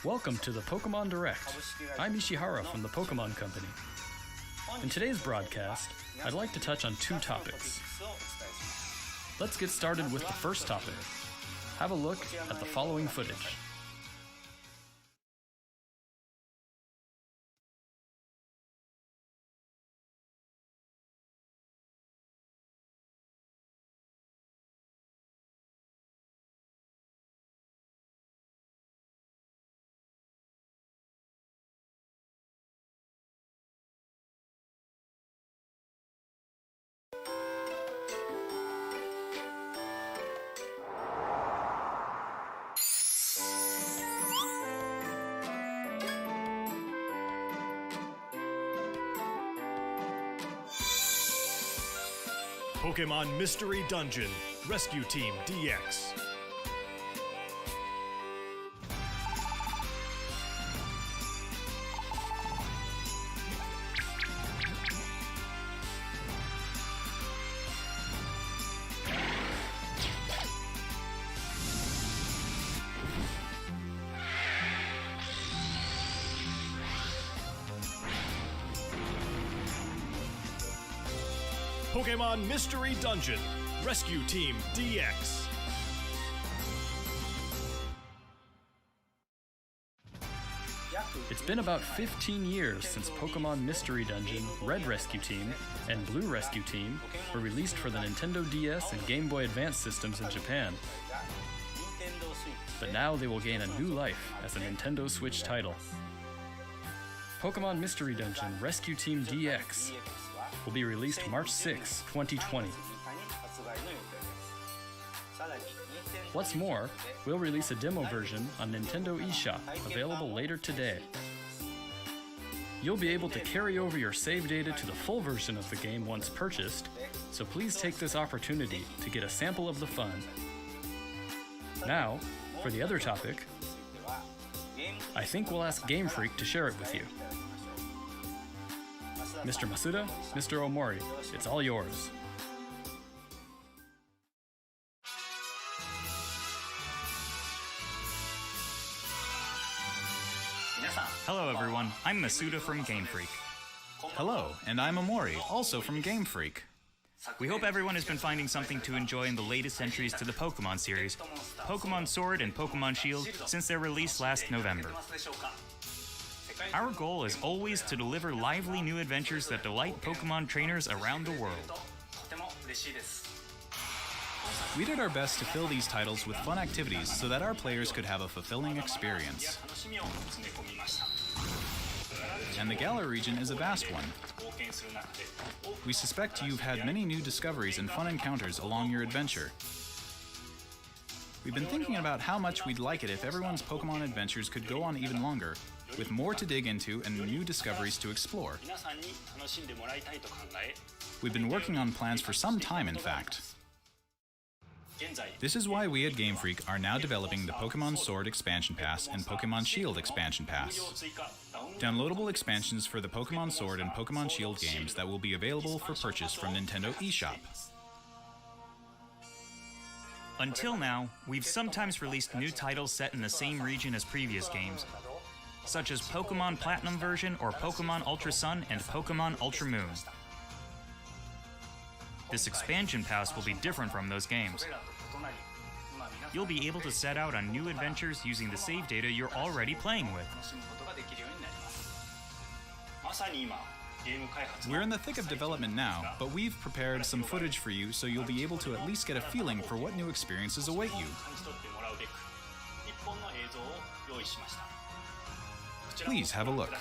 Welcome to the Pokemon Direct. I'm Ishihara from the Pokemon Company. In today's broadcast, I'd like to touch on two topics. Let's get started with the first topic. Have a look at the following footage. Pokemon Mystery Dungeon Rescue Team DX. Pokemon Mystery Dungeon Rescue Team DX. It's been about 15 years since Pokemon Mystery Dungeon, Red Rescue Team, and Blue Rescue Team were released for the Nintendo DS and Game Boy Advance systems in Japan. But now they will gain a new life as a Nintendo Switch title. Pokemon Mystery Dungeon Rescue Team DX will be released March 6, 2020. What's more, we'll release a demo version on Nintendo eShop, available later today. You'll be able to carry over your save data to the full version of the game once purchased, so please take this opportunity to get a sample of the fun. Now, for the other topic, I think we'll ask Game Freak to share it with you. Mr. Masuda, Mr. Omori, it's all yours. Hello everyone, I'm Masuda from Game Freak. Hello, and I'm Omori, also from Game Freak. We hope everyone has been finding something to enjoy in the latest entries to the Pokemon series, Pokemon Sword and Pokemon Shield, since their release last November. Our goal is always to deliver lively new adventures that delight Pokemon trainers around the world. We did our best to fill these titles with fun activities so that our players could have a fulfilling experience. And the Galar region is a vast one. We suspect you've had many new discoveries and fun encounters along your adventure. We've been thinking about how much we'd like it if everyone's Pokemon adventures could go on even longer, with more to dig into and new discoveries to explore. We've been working on plans for some time, in fact. This is why we at Game Freak are now developing the Pokemon Sword Expansion Pass and Pokemon Shield Expansion Pass. Downloadable expansions for the Pokemon Sword and Pokemon Shield games that will be available for purchase from Nintendo eShop. Until now, we've sometimes released new titles set in the same region as previous games, such as Pokemon Platinum version or Pokemon Ultra Sun and Pokemon Ultra Moon. This expansion pass will be different from those games. You'll be able to set out on new adventures using the save data you're already playing with. We're in the thick of development now, but we've prepared some footage for you so you'll be able to at least get a feeling for what new experiences await you. Please have a look.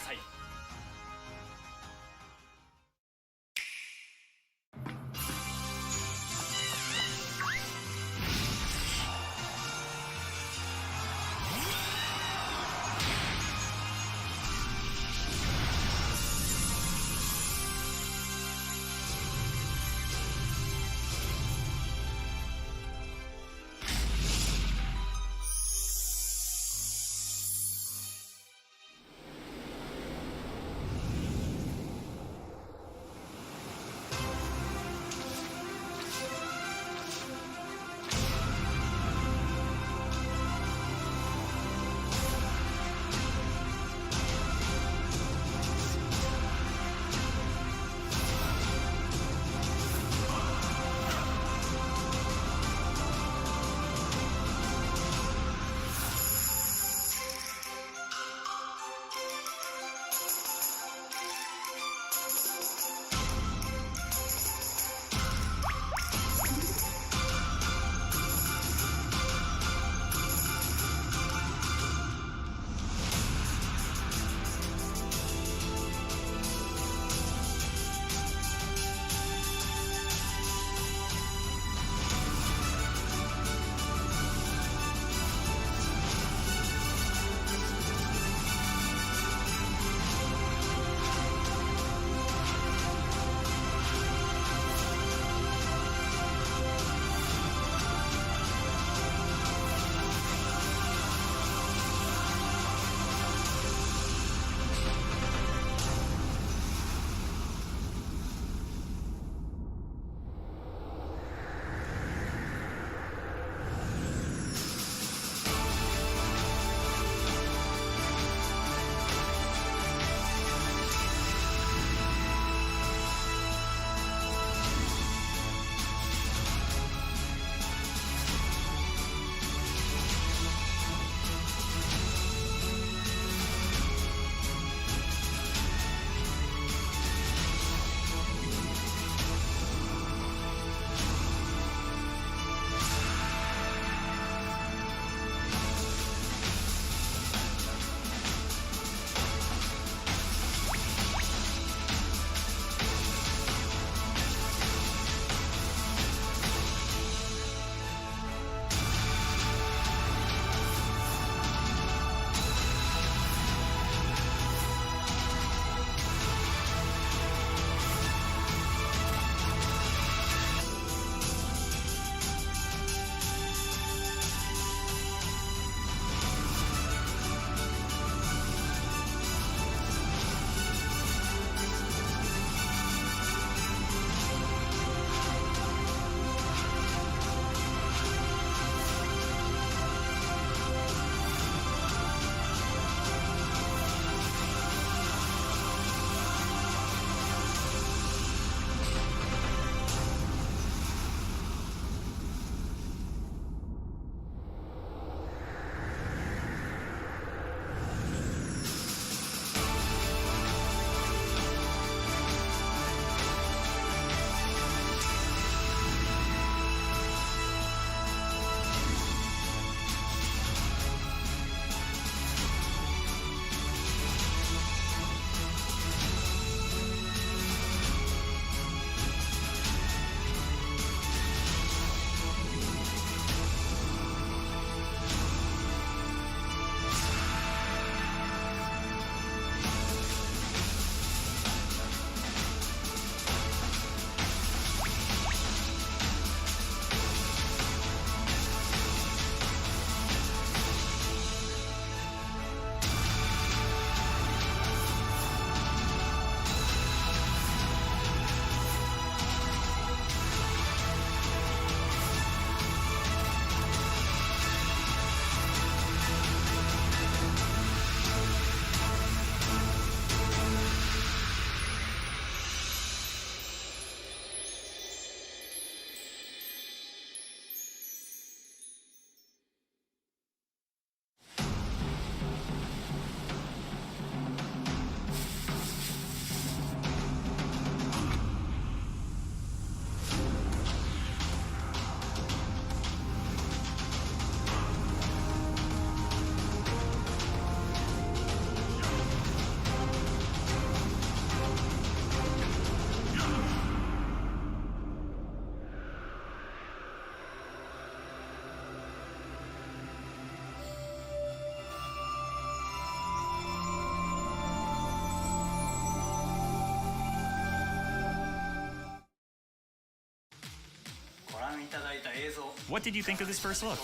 What did you think of this first look?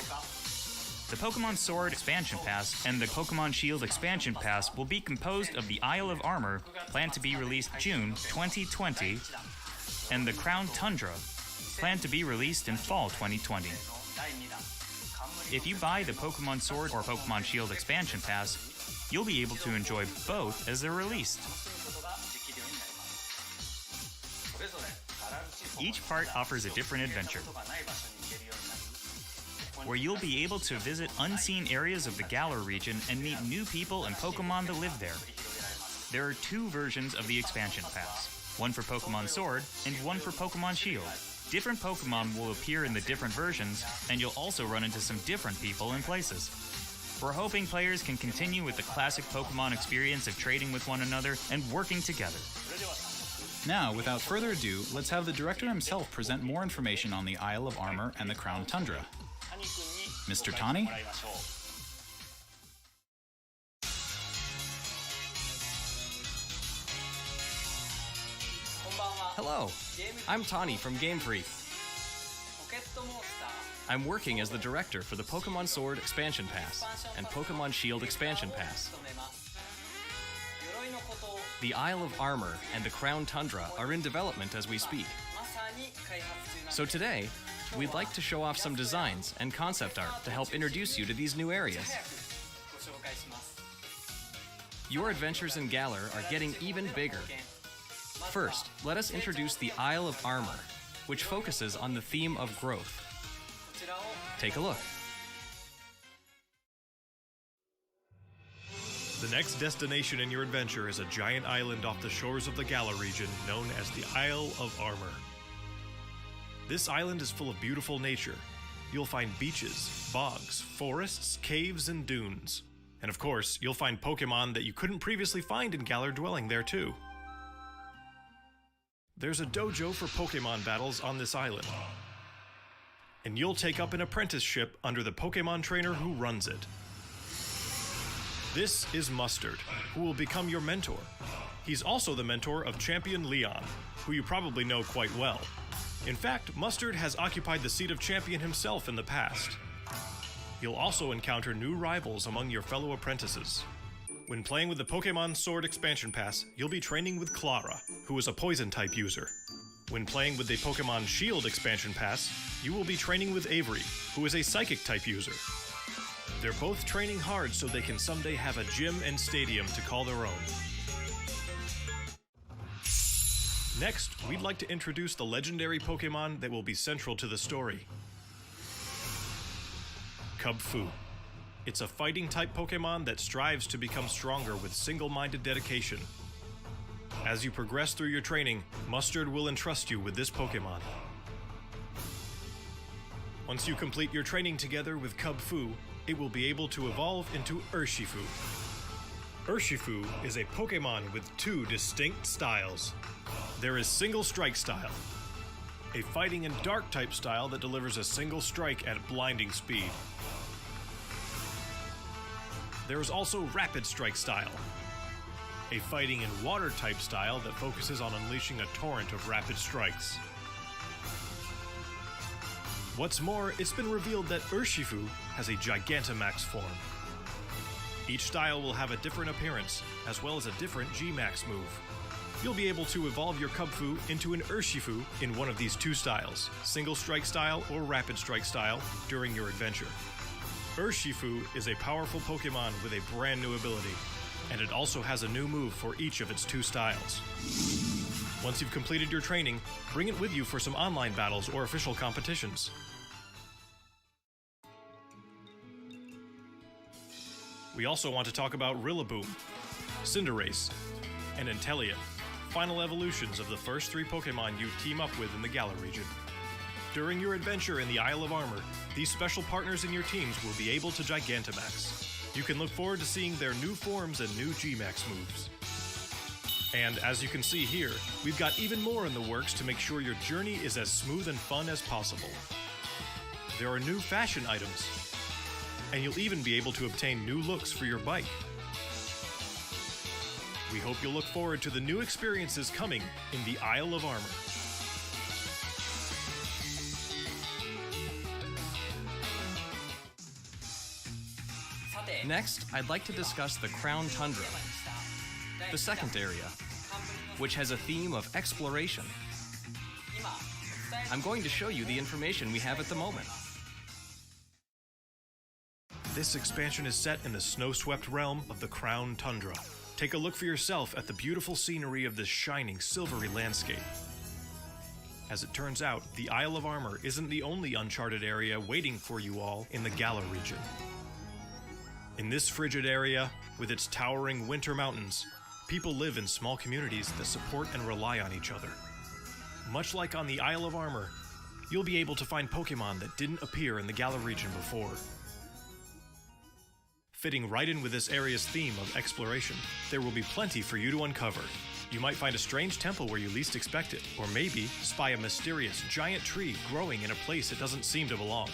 The Pokemon Sword Expansion Pass and the Pokemon Shield Expansion Pass will be composed of the Isle of Armor, planned to be released June 2020, and the Crown Tundra, planned to be released in fall 2020. If you buy the Pokemon Sword or Pokemon Shield Expansion Pass, you'll be able to enjoy both as they're released. Each part offers a different adventure, where you'll be able to visit unseen areas of the Galar region and meet new people and Pokemon that live there. There are two versions of the Expansion Pass, one for Pokemon Sword and one for Pokemon Shield. Different Pokemon will appear in the different versions, and you'll also run into some different people and places. We're hoping players can continue with the classic Pokemon experience of trading with one another and working together. Now, without further ado, let's have the director himself present more information on the Isle of Armor and the Crown Tundra. Mr. Tani? Hello, I'm Tani from Game Freak. I'm working as the director for the Pokemon Sword Expansion Pass and Pokemon Shield Expansion Pass. The Isle of Armor and the Crown Tundra are in development as we speak. So today, we'd like to show off some designs and concept art to help introduce you to these new areas. Your adventures in Galar are getting even bigger. First, let us introduce the Isle of Armor, which focuses on the theme of growth. Take a look. The next destination in your adventure is a giant island off the shores of the Galar region known as the Isle of Armor. This island is full of beautiful nature. You'll find beaches, bogs, forests, caves, and dunes. And of course, you'll find Pokemon that you couldn't previously find in Galar dwelling there too. There's a dojo for Pokemon battles on this island. And you'll take up an apprenticeship under the Pokemon trainer who runs it. This is Mustard, who will become your mentor. He's also the mentor of Champion Leon, who you probably know quite well. In fact, Mustard has occupied the seat of champion himself in the past. You'll also encounter new rivals among your fellow apprentices. When playing with the Pokemon Sword Expansion Pass, you'll be training with Clara, who is a Poison-type user. When playing with the Pokemon Shield Expansion Pass, you will be training with Avery, who is a Psychic-type user. They're both training hard so they can someday have a gym and stadium to call their own. Next, we'd like to introduce the legendary Pokemon that will be central to the story. Kubfu. It's a fighting-type Pokemon that strives to become stronger with single-minded dedication. As you progress through your training, Mustard will entrust you with this Pokemon. Once you complete your training together with Kubfu, it will be able to evolve into Urshifu. Urshifu is a Pokemon with two distinct styles. There is Single Strike style, a fighting and dark type style that delivers a single strike at blinding speed. There is also Rapid Strike style, a fighting and water type style that focuses on unleashing a torrent of rapid strikes. What's more, it's been revealed that Urshifu has a Gigantamax form. Each style will have a different appearance, as well as a different G-Max move. You'll be able to evolve your Kubfu into an Urshifu in one of these two styles, Single Strike style or Rapid Strike style, during your adventure. Urshifu is a powerful Pokemon with a brand new ability, and it also has a new move for each of its two styles. Once you've completed your training, bring it with you for some online battles or official competitions. We also want to talk about Rillaboom, Cinderace, and Inteleon, final evolutions of the first three Pokemon you team up with in the Galar region. During your adventure in the Isle of Armor, these special partners in your teams will be able to Gigantamax. You can look forward to seeing their new forms and new G-Max moves. And as you can see here, we've got even more in the works to make sure your journey is as smooth and fun as possible. There are new fashion items, and you'll even be able to obtain new looks for your bike. We hope you'll look forward to the new experiences coming in the Isle of Armor. Next, I'd like to discuss the Crown Tundra, the second area, which has a theme of exploration. I'm going to show you the information we have at the moment. This expansion is set in the snow-swept realm of the Crown Tundra. Take a look for yourself at the beautiful scenery of this shining, silvery landscape. As it turns out, the Isle of Armor isn't the only uncharted area waiting for you all in the Galar region. In this frigid area, with its towering winter mountains, people live in small communities that support and rely on each other. Much like on the Isle of Armor, you'll be able to find Pokemon that didn't appear in the Galar region before. Fitting right in with this area's theme of exploration, there will be plenty for you to uncover. You might find a strange temple where you least expect it, or maybe spy a mysterious giant tree growing in a place it doesn't seem to belong.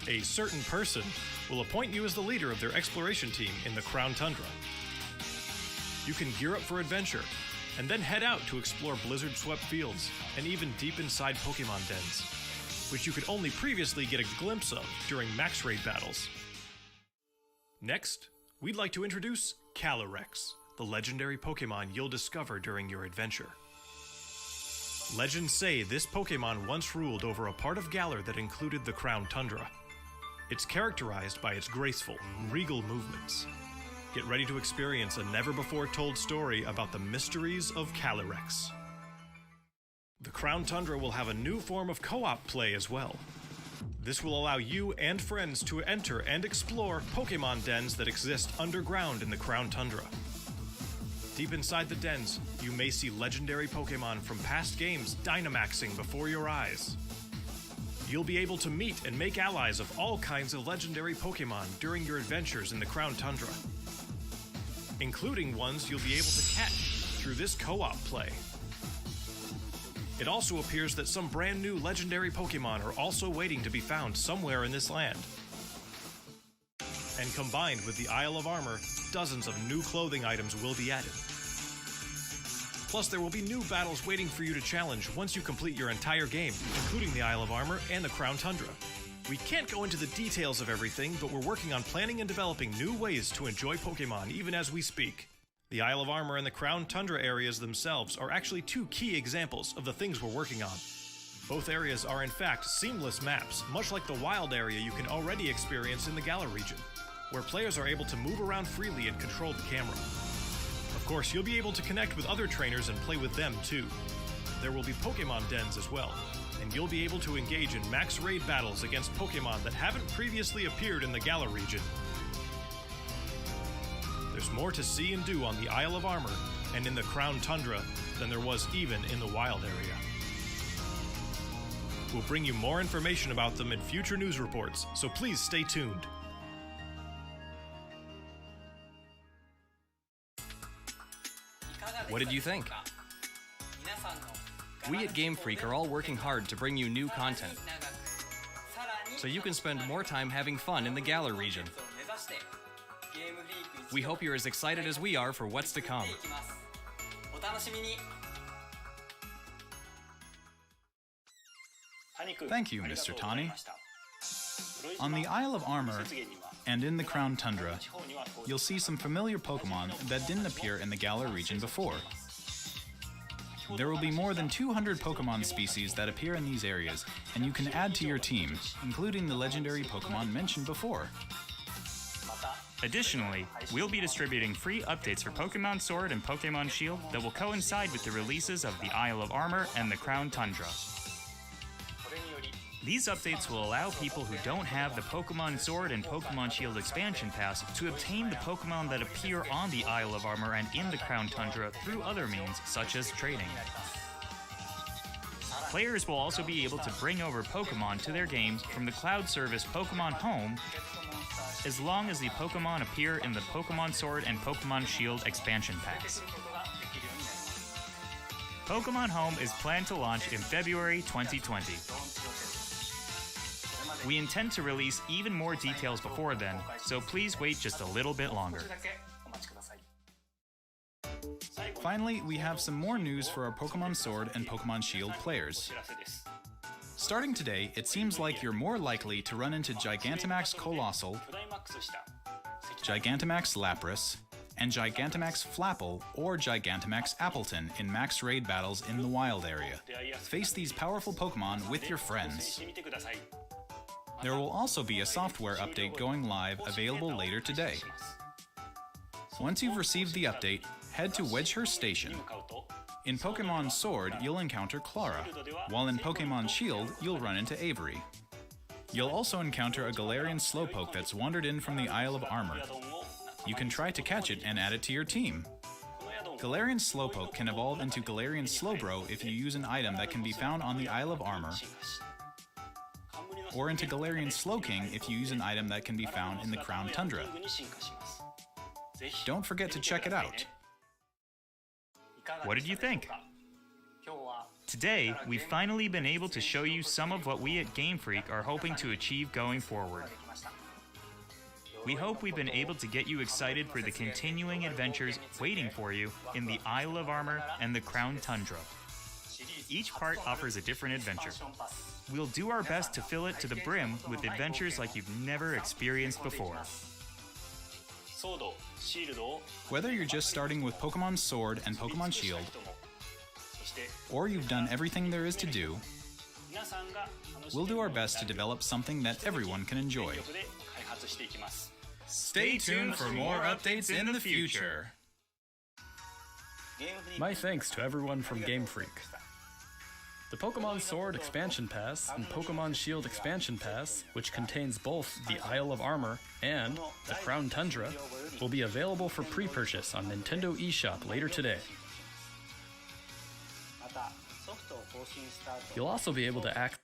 A certain person will appoint you as the leader of their exploration team in the Crown Tundra. You can gear up for adventure, and then head out to explore blizzard-swept fields and even deep inside Pokemon dens, which you could only previously get a glimpse of during max raid battles. Next, we'd like to introduce Calyrex, the legendary Pokemon you'll discover during your adventure. Legends say this Pokemon once ruled over a part of Galar that included the Crown Tundra. It's characterized by its graceful, regal movements. Get ready to experience a never-before-told story about the mysteries of Calyrex. The Crown Tundra will have a new form of co-op play as well. This will allow you and friends to enter and explore Pokemon dens that exist underground in the Crown Tundra. Deep inside the dens, you may see legendary Pokemon from past games Dynamaxing before your eyes. You'll be able to meet and make allies of all kinds of legendary Pokemon during your adventures in the Crown Tundra, including ones you'll be able to catch through this co-op play. It also appears that some brand new legendary Pokemon are also waiting to be found somewhere in this land. And combined with the Isle of Armor, dozens of new clothing items will be added. Plus, there will be new battles waiting for you to challenge once you complete your entire game, including the Isle of Armor and the Crown Tundra. We can't go into the details of everything, but we're working on planning and developing new ways to enjoy Pokemon even as we speak. The Isle of Armor and the Crown Tundra areas themselves are actually two key examples of the things we're working on. Both areas are in fact seamless maps, much like the wild area you can already experience in the Galar region, where players are able to move around freely and control the camera. Of course, you'll be able to connect with other trainers and play with them too. There will be Pokemon dens as well, and you'll be able to engage in max raid battles against Pokemon that haven't previously appeared in the Galar region. There's more to see and do on the Isle of Armor and in the Crown Tundra than there was even in the wild area. We'll bring you more information about them in future news reports, so please stay tuned. What did you think? We at Game Freak are all working hard to bring you new content, so you can spend more time having fun in the Galar region. We hope you're as excited as we are for what's to come. Thank you, Mr. Tani. On the Isle of Armor and in the Crown Tundra, you'll see some familiar Pokemon that didn't appear in the Galar region before. There will be more than 200 Pokemon species that appear in these areas, and you can add to your team, including the legendary Pokemon mentioned before. Additionally, we'll be distributing free updates for Pokemon Sword and Pokemon Shield that will coincide with the releases of the Isle of Armor and the Crown Tundra. These updates will allow people who don't have the Pokemon Sword and Pokemon Shield expansion pass to obtain the Pokemon that appear on the Isle of Armor and in the Crown Tundra through other means, such as trading. Players will also be able to bring over Pokemon to their games from the cloud service Pokemon Home, as long as the Pokemon appear in the Pokemon Sword and Pokemon Shield expansion packs. Pokemon Home is planned to launch in February 2020. We intend to release even more details before then, so please wait just a little bit longer. Finally, we have some more news for our Pokemon Sword and Pokemon Shield players. Starting today, it seems like you're more likely to run into Gigantamax Colossal, Gigantamax Lapras, and Gigantamax Flapple or Gigantamax Appleton in max raid battles in the wild area. Face these powerful Pokemon with your friends. There will also be a software update going live available later today. Once you've received the update, head to Wedgehurst Station. In Pokemon Sword, you'll encounter Clara, while in Pokemon Shield, you'll run into Avery. You'll also encounter a Galarian Slowpoke that's wandered in from the Isle of Armor. You can try to catch it and add it to your team. Galarian Slowpoke can evolve into Galarian Slowbro if you use an item that can be found on the Isle of Armor, or into Galarian Slowking if you use an item that can be found in the Crown Tundra. Don't forget to check it out. What did you think? Today, we've finally been able to show you some of what we at Game Freak are hoping to achieve going forward. We hope we've been able to get you excited for the continuing adventures waiting for you in the Isle of Armor and the Crown Tundra. Each part offers a different adventure. We'll do our best to fill it to the brim with adventures like you've never experienced before. Whether you're just starting with Pokemon Sword and Pokemon Shield, or you've done everything there is to do, we'll do our best to develop something that everyone can enjoy. Stay tuned for more updates in the future. My thanks to everyone from Game Freak. The Pokemon Sword Expansion Pass and Pokemon Shield Expansion Pass, which contains both the Isle of Armor and the Crown Tundra, will be available for pre-purchase on Nintendo eShop later today. You'll also be able to access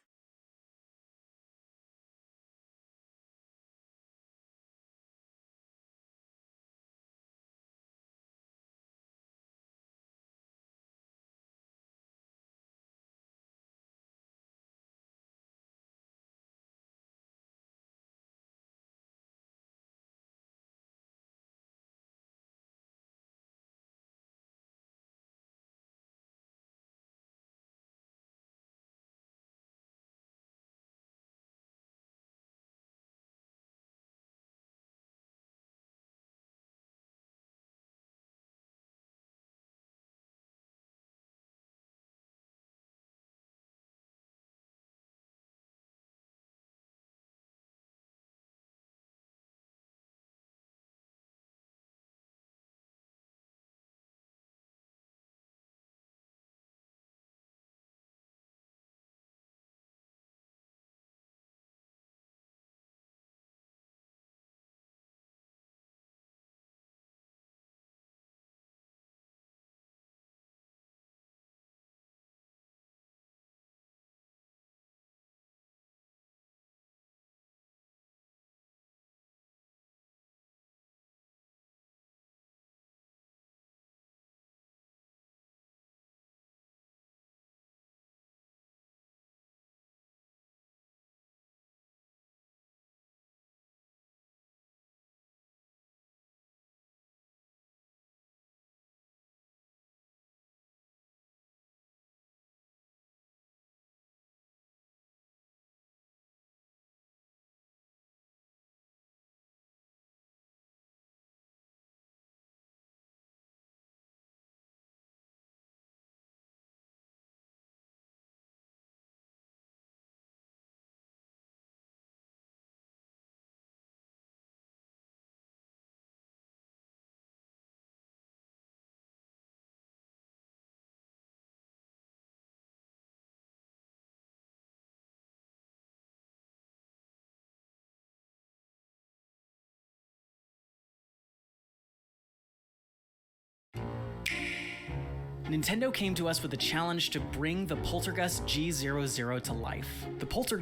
Nintendo came to us with a challenge to bring the Poltergust G00 to life. The Poltergust